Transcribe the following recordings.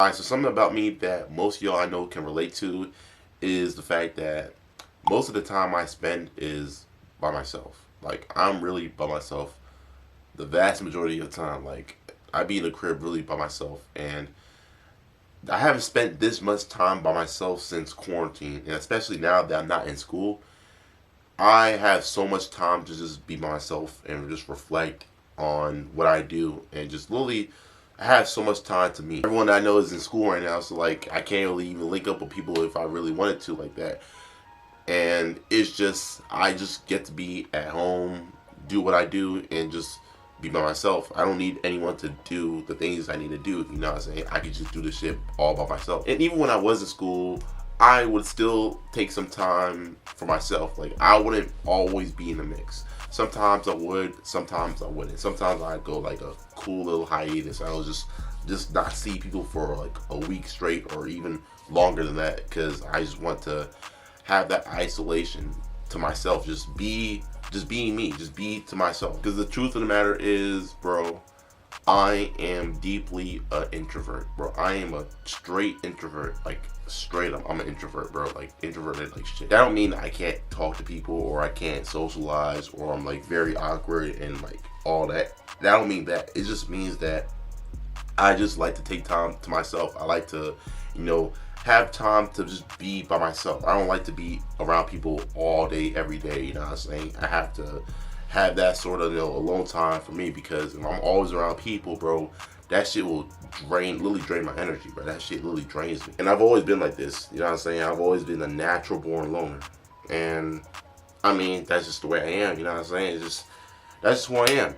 Alright, so something about me that most of y'all I know can relate to is the fact that most of the time I spend is by myself. Like, I'm really by myself the vast majority of the time. Like, I be in the crib really by myself, and I haven't spent this much time by myself since quarantine, and especially now that I'm not in school. I have so much time to just be by myself and just reflect on what I do and just literally I have so much time to meet. Everyone that I know is in school right now, so like I can't really even link up with people if I really wanted to like that. And it's just I just get to be at home, do what I do, and just be by myself. I don't need anyone to do the things I need to do. You know what I'm saying? I could just do the shit all by myself. And even when I was in school, I would still take some time for myself. Like, I wouldn't always be in the mix. Sometimes I would, sometimes I wouldn't. Sometimes I'd go like a cool little hiatus. I would just not see people for like a week straight or even longer than that, because I just want to have that isolation to myself. Just being me, just be to myself. Because the truth of the matter is, bro, I am deeply an introvert, bro. I am a straight introvert, like straight up. I'm an introvert, bro. Like introverted, like shit. That don't mean I can't talk to people or I can't socialize or I'm like very awkward and like all that. That don't mean that. It just means that I just like to take time to myself. I like to, you know, have time to just be by myself. I don't like to be around people all day, every day. You know what I'm saying? I have to have that sort of, you know, alone time for me, because if I'm always around people, bro, that shit will literally drain my energy, bro. That shit literally drains me. And I've always been like this, you know what I'm saying? I've always been a natural born loner. And I mean, that's just the way I am, you know what I'm saying? That's just who I am.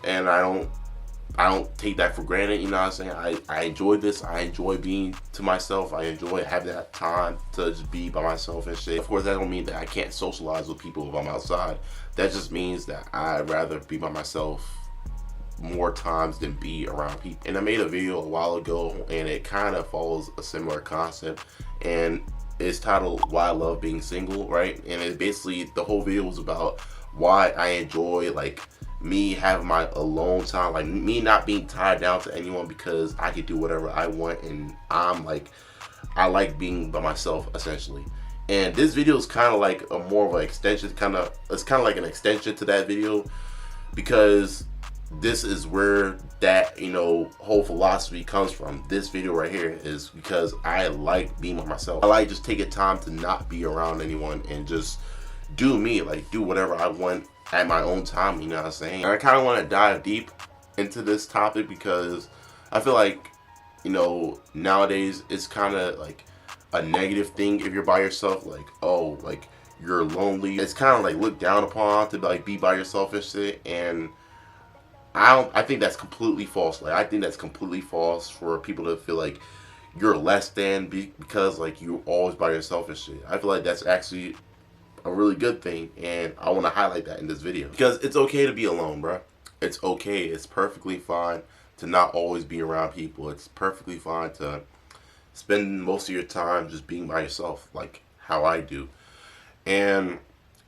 And I don't take that for granted, you know what I'm saying? I enjoy this. I enjoy being to myself. I enjoy having that time to just be by myself and shit. Of course, that don't mean that I can't socialize with people if I'm outside. That just means that I'd rather be by myself more times than be around people. And I made a video a while ago, and it kind of follows a similar concept, and it's titled "Why I Love Being Single," right? And it basically, the whole video was about why I enjoy like me having my alone time, like me not being tied down to anyone, because I can do whatever I want, and I like being by myself essentially. And this video is kind of like a more of an extension, it's kind of like an extension to that video, because this is where that, you know, whole philosophy comes from. This video right here is because I like being by myself. I like just taking time to not be around anyone and just do me, like do whatever I want at my own time, you know what I'm saying? And I kind of want to dive deep into this topic because I feel like, you know, nowadays it's kind of like a negative thing if you're by yourself, like, oh, like you're lonely. It's kind of like looked down upon to like be by yourself and shit, and I think that's completely false. Like, I think that's completely false for people to feel like you're less than because like you're always by yourself and shit. I feel like that's actually a really good thing, and I want to highlight that in this video, because it's okay to be alone, bro. It's okay. It's perfectly fine to not always be around people. It's perfectly fine to spend most of your time just being by yourself, like how I do. And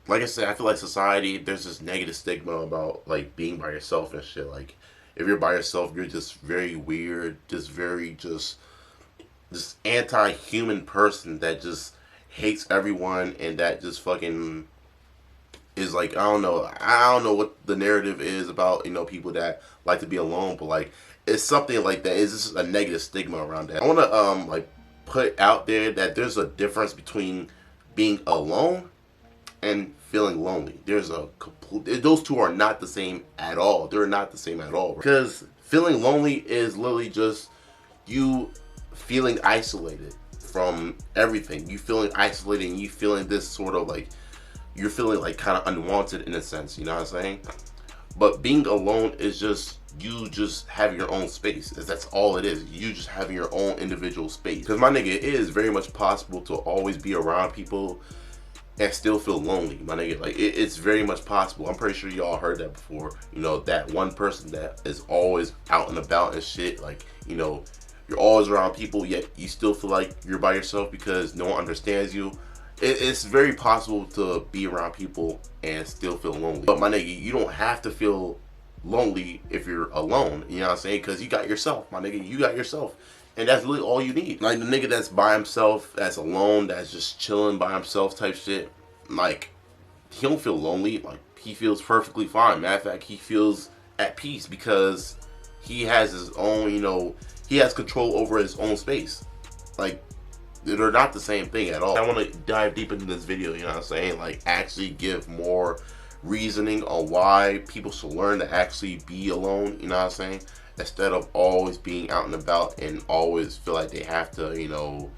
like I said, I feel like society, there's this negative stigma about like being by yourself and shit. Like, if you're by yourself, you're just very weird, just very just anti-human person that just hates everyone, and that just fucking is like, I don't know what the narrative is about, you know, people that like to be alone, but like it's something like that. It's just a negative stigma around that. I want to like put out there that there's a difference between being alone and feeling lonely. There's a complete, those two are not the same at all. They're not the same at all, because feeling lonely is literally just you feeling isolated from everything. You feeling isolated, and you feeling this sort of like, you're feeling like kind of unwanted in a sense, you know what I'm saying? But being alone is just you just have your own space. That's all it is. You just having your own individual space. Because my nigga, it is very much possible to always be around people and still feel lonely, my nigga. Like, it's very much possible. I'm pretty sure y'all heard that before. You know, that one person that is always out and about and shit. Like, you know, you're always around people, yet you still feel like you're by yourself because no one understands you. It's very possible to be around people and still feel lonely. But my nigga, you don't have to feel lonely if you're alone, you know what I'm saying? Because you got yourself, my nigga. You got yourself. And that's really all you need. Like the nigga that's by himself, that's alone, that's just chilling by himself type shit, like, he don't feel lonely. Like, he feels perfectly fine. Matter of fact, he feels at peace because he has his own, you know, he has control over his own space. Like, they're not the same thing at all. I want to dive deep into this video, you know what I'm saying? Like, actually give more reasoning on why people should learn to actually be alone, you know what I'm saying? Instead of always being out and about and always feel like they have to, you know,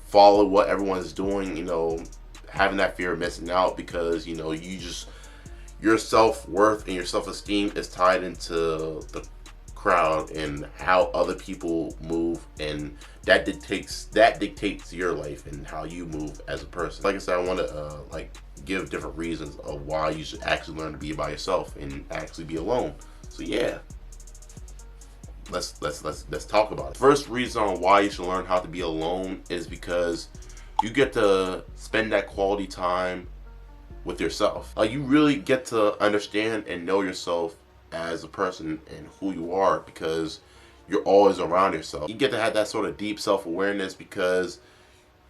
follow what everyone's doing, you know, having that fear of missing out because, you know, your self-worth and your self-esteem is tied into the crowd and how other people move, and that dictates your life and how you move as a person. Like I said, I want to like give different reasons of why you should actually learn to be by yourself and actually be alone. So yeah, let's talk about it. First reason on why you should learn how to be alone is because you get to spend that quality time with yourself. Like, you really get to understand and know yourself as a person and who you are because you're always around yourself. You get to have that sort of deep self-awareness because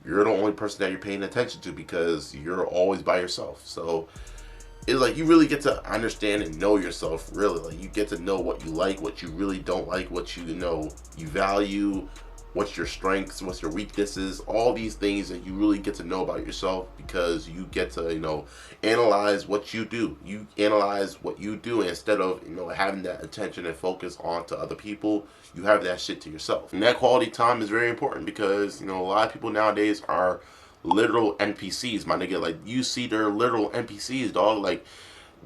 you're the only person that you're paying attention to because you're always by yourself. So it's like you really get to understand and know yourself, really. Like, you get to know what you like, what you really don't like, what you know you value, what's your strengths, what's your weaknesses, all these things that you really get to know about yourself because you get to, you know, analyze what you do. You analyze what you do instead of, you know, having that attention and focus on to other people. You have that shit to yourself. And that quality time is very important because, you know, a lot of people nowadays are literal NPCs, my nigga. Like, you see, they're literal NPCs, dog. Like,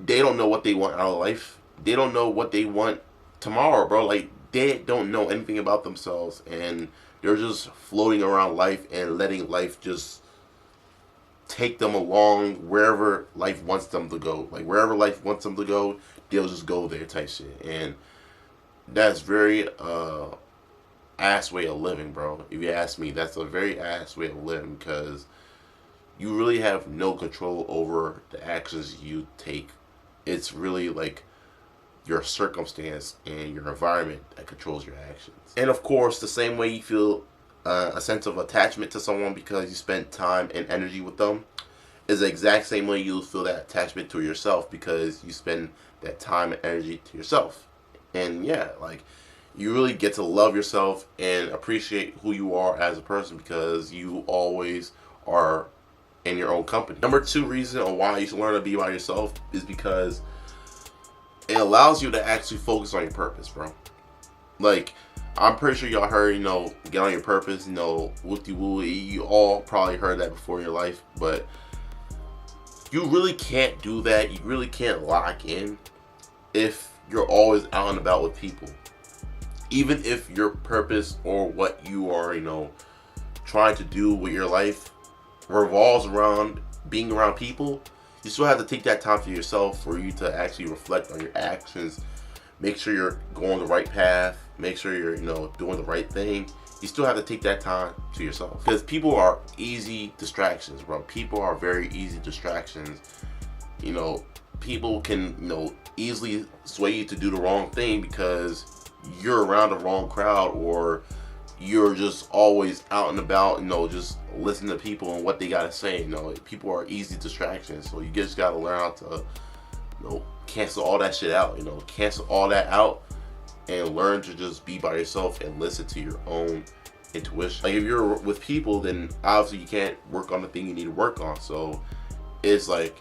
they don't know what they want out of life. They don't know what they want tomorrow, bro. Like, they don't know anything about themselves, and they're just floating around life and letting life just take them along wherever life wants them to go. Like, wherever life wants them to go, they'll just go there type shit. And that's very ass way of living, bro. If you ask me, that's a very ass way of living because you really have no control over the actions you take. It's really like your circumstance and your environment that controls your actions. And of course, the same way you feel a sense of attachment to someone because you spent time and energy with them is the exact same way you'll feel that attachment to yourself because you spend that time and energy to yourself. And yeah, like, you really get to love yourself and appreciate who you are as a person because you always are in your own company. Number 2 reason on why you should learn to be by yourself is because it allows you to actually focus on your purpose, bro. Like, I'm pretty sure y'all heard, you know, get on your purpose, you know, whoop-de-woo. You all probably heard that before in your life, but you really can't do that. You really can't lock in if you're always out and about with people. Even if your purpose or what you are, you know, trying to do with your life revolves around being around people, you still have to take that time for yourself for you to actually reflect on your actions, make sure you're going the right path, make sure you're, you know, doing the right thing. You still have to take that time to yourself because people are easy distractions, bro. People are very easy distractions. You know, people can, you know, easily sway you to do the wrong thing because you're around the wrong crowd or you're just always out and about, you know, just listening to people and what they gotta say. You know, people are easy distractions, so you just gotta learn how to, you know, cancel all that shit out. You know, cancel all that out and learn to just be by yourself and listen to your own intuition. Like, if you're with people, then obviously you can't work on the thing you need to work on. So it's like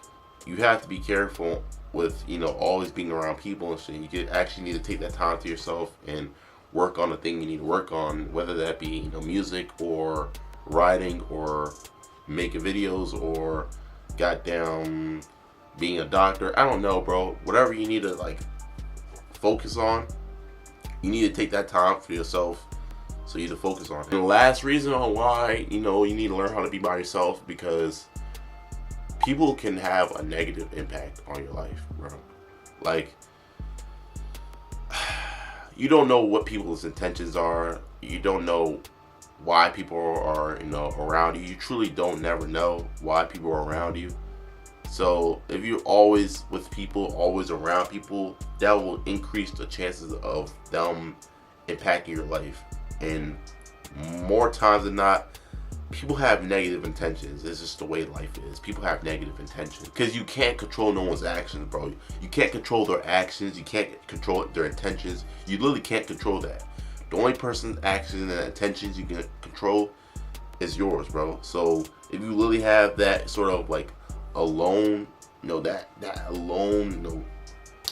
you have to be careful with, you know, always being around people and shit. You actually need to take that time to yourself and work on the thing you need to work on, whether that be, you know, music or writing or making videos or goddamn being a doctor. I don't know, bro. Whatever you need to, like, focus on, you need to take that time for yourself so you need to focus on it. And the last reason on why, you know, you need to learn how to be by yourself, because people can have a negative impact on your life, bro. Like, you don't know what people's intentions are. You don't know why people are, you know, around you. You truly don't never know why people are around you. So if you're always with people, always around people, that will increase the chances of them impacting your life And more times than not, people have negative intentions. It's just the way life is. People have negative intentions because you can't control no one's actions, bro. You can't control their actions. You can't control their intentions. You literally can't control that. The only person's actions and intentions you can control is yours, bro. So if you really have that sort of like alone, that alone,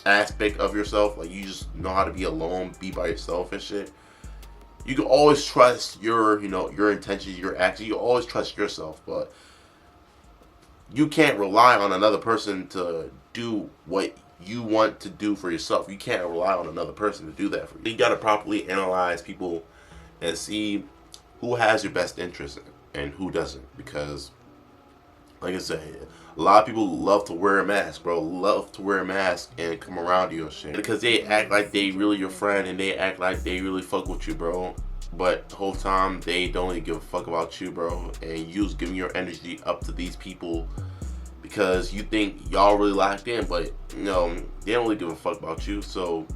aspect of yourself, like you just know how to be alone, be by yourself and shit, you can always trust your intentions, your actions. You always trust yourself, but you can't rely on another person to do what you want to do for yourself. You can't rely on another person to do that for you. You got to properly analyze people and see who has your best interest and who doesn't. Because, like I said, a lot of people love to wear a mask, bro. Love to wear a mask and come around you and shit. Because they act like they really your friend and they act like they really fuck with you, bro. But the whole time they don't really give a fuck about you, bro. And you just giving your energy up to these people because you think y'all really locked in, but they don't really give a fuck about you. So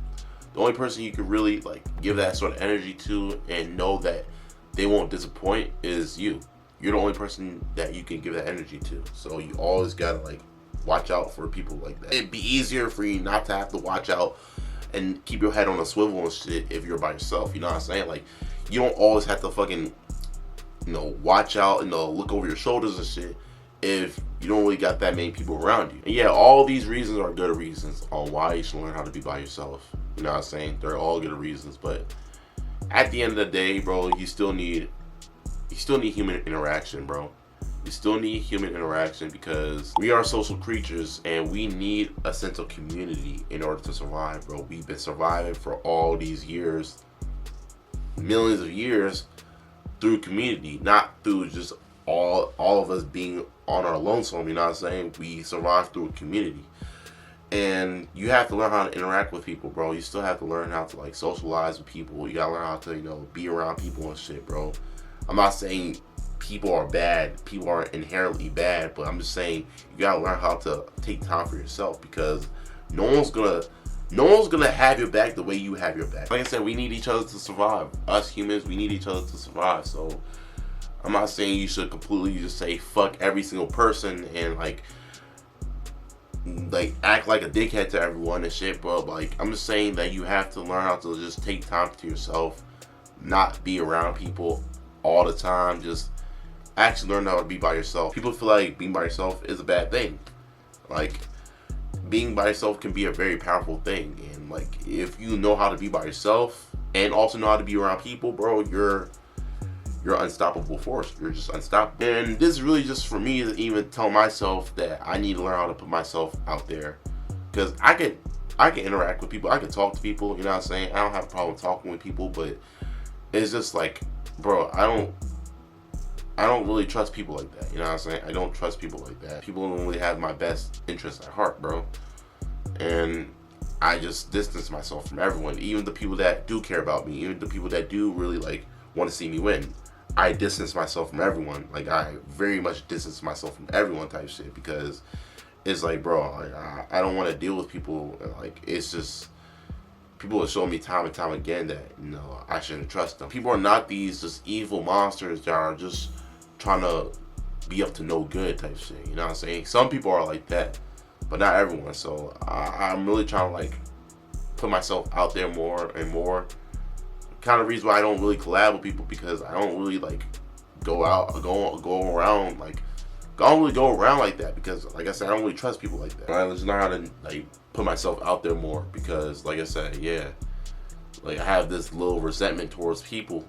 the only person you can really like give that sort of energy to and know that they won't disappoint is you. You're the only person that you can give that energy to. So you always gotta like watch out for people like that. It'd be easier for you not to have to watch out and keep your head on a swivel and shit if you're by yourself. You know what I'm saying? Like, you don't always have to fucking, watch out and look over your shoulders and shit if you don't really got that many people around you. And yeah, all these reasons are good reasons on why you should learn how to be by yourself. You know what I'm saying? They're all good reasons, but at the end of the day, bro, you still need human interaction, bro. You still need human interaction because we are social creatures and we need a sense of community in order to survive, bro. We've been surviving for all these years, millions of years, through community, not through just all of us being on our lonesome. You know what I'm saying? We survive through a community. And you have to learn how to interact with people, bro. You still have to learn how to like socialize with people. You gotta learn how to, be around people and shit, bro. I'm not saying people are bad. People are inherently bad, but I'm just saying you gotta learn how to take time for yourself because no one's gonna have your back the way you have your back. Like I said, we need each other to survive. Us humans, we need each other to survive. So I'm not saying you should completely just say fuck every single person and like act like a dickhead to everyone and shit, bro. Like, I'm just saying that you have to learn how to just take time to yourself, not be around people all the time. Just actually learn how to be by yourself. People feel like being by yourself is a bad thing. Like, being by yourself can be a very powerful thing. And like, if you know how to be by yourself and also know how to be around people, bro, you're unstoppable force. You're just unstoppable. And this is really just for me to even tell myself that I need to learn how to put myself out there. Because I can interact with people. I can talk to people. You know what I'm saying? I don't have a problem talking with people, but it's just like, bro, I don't really trust people like that. You know what I'm saying? I don't trust people like that. People don't really have my best interests at heart, bro. And I just distance myself from everyone. Even the people that do care about me. Even the people that do really like want to see me win. I distance myself from everyone. Like, I very much distance myself from everyone type shit because it's like, bro, like, I don't want to deal with people. Like, it's just, people have shown me time and time again that, I shouldn't trust them. People are not these just evil monsters that are just trying to be up to no good type shit. You know what I'm saying? Some people are like that, but not everyone. So I'm really trying to like put myself out there more and more. Kind of reason why I don't really collab with people because I don't really like go around like I don't really go around like that because, like I said, I don't really trust people like that. I just know how to like put myself out there more because, like I said, yeah, like I have this little resentment towards people,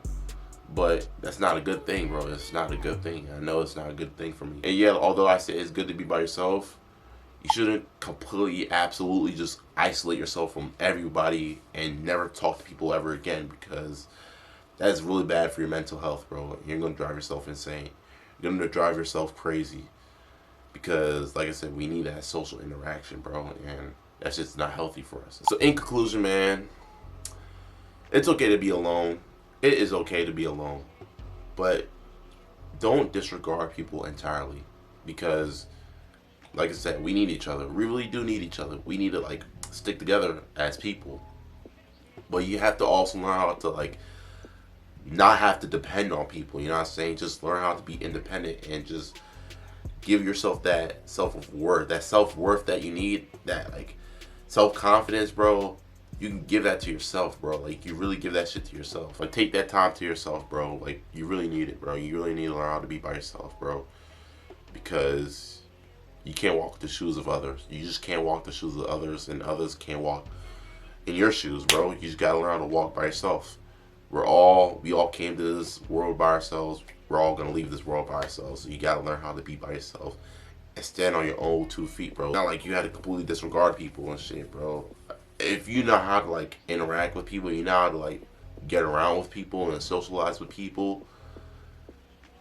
but that's not a good thing, bro. It's not a good thing. I know it's not a good thing for me. And yeah, although I say it's good to be by yourself, you shouldn't completely, absolutely just isolate yourself from everybody and never talk to people ever again because that's really bad for your mental health, bro. You're going to drive yourself insane. You're going to drive yourself crazy because, like I said, we need that social interaction, bro, and that's just not healthy for us. So in conclusion, man, it's okay to be alone. It is okay to be alone, but don't disregard people entirely because, like I said, we need each other. We really do need each other. We need to like stick together as people. But you have to also learn how to like not have to depend on people. You know what I'm saying? Just learn how to be independent and just give yourself that self-worth. That self-worth that you need, that like self-confidence, bro. You can give that to yourself, bro. Like, you really give that shit to yourself. Like, take that time to yourself, bro. Like, you really need it, bro. You really need to learn how to be by yourself, bro. Because you can't walk the shoes of others. You just can't walk the shoes of others, and others can't walk in your shoes, bro. You just gotta learn how to walk by yourself. We all came to this world by ourselves. We're all gonna leave this world by ourselves. So you gotta learn how to be by yourself and stand on your own 2 feet, bro. Not like you had to completely disregard people and shit, bro. If you know how to like interact with people, you know how to like get around with people and socialize with people,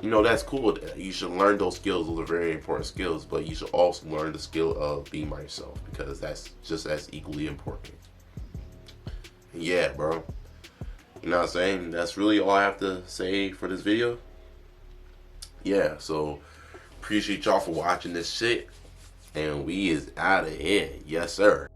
you know, that's cool. You should learn those skills. Those are very important skills, but you should also learn the skill of being by yourself, because that's just as equally important. And yeah, bro. You know what I'm saying? That's really all I have to say for this video. Yeah, so appreciate y'all for watching this shit. And we is out of here. Yes, sir.